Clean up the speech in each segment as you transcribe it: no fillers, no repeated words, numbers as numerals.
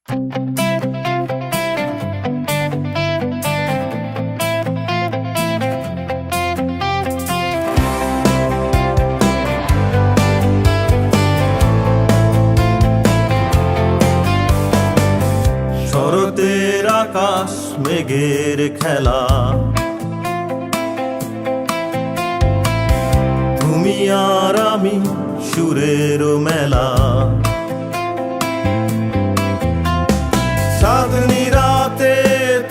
শরতের আকাশ মেঘের খেলা, তুমি আর আমি সুরের মেলা। চাঁদনি রাতে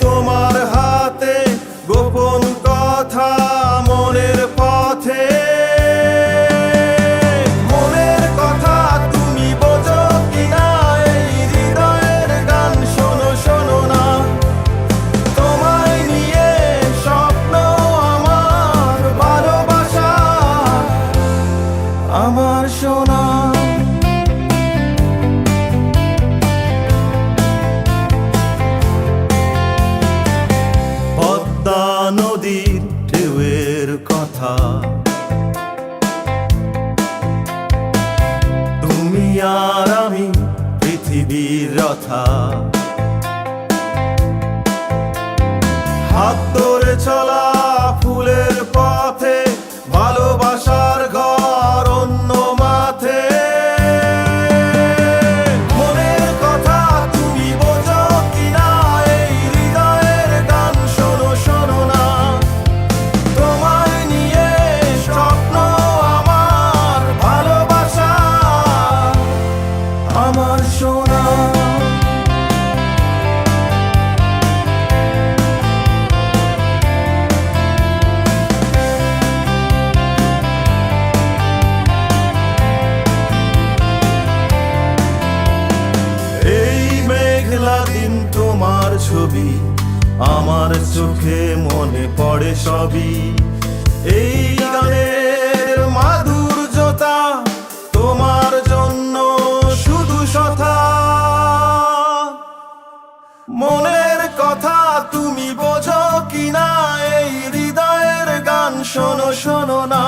তোমার হাতে গোপন কথা মনের পথে। মনের কথা তুমি বোঝো কিনা, এই হৃদয়ের গান শোনো শোনো না। তোমায় নিয়ে স্বপ্ন আমার, ভালোবাসা আমার সোনা। পদ্মা নদীর ঢেউয়ের কথা, তুমি আর আমি পৃথিবীর রথা। হাত ধরে চলা ফুলের পথে, ভালোবাসার ঘর অন্য মাথে। মনের কথা তুমি বোঝো কিনা, এই হৃদয়ের গান শোনো শোনো না। তোমায় নিয়ে স্বপ্ন আমার, ভালোবাসা আমার সোনা। দিন তোমার ছবি আমার চোখে মনে পড়ে সবই। এই গানের মাধুর্যতা তোমার জন্য শুধু সথা। মনের কথা তুমি বোঝো কিনা, এই হৃদয়ের গান শোনো শোনো না।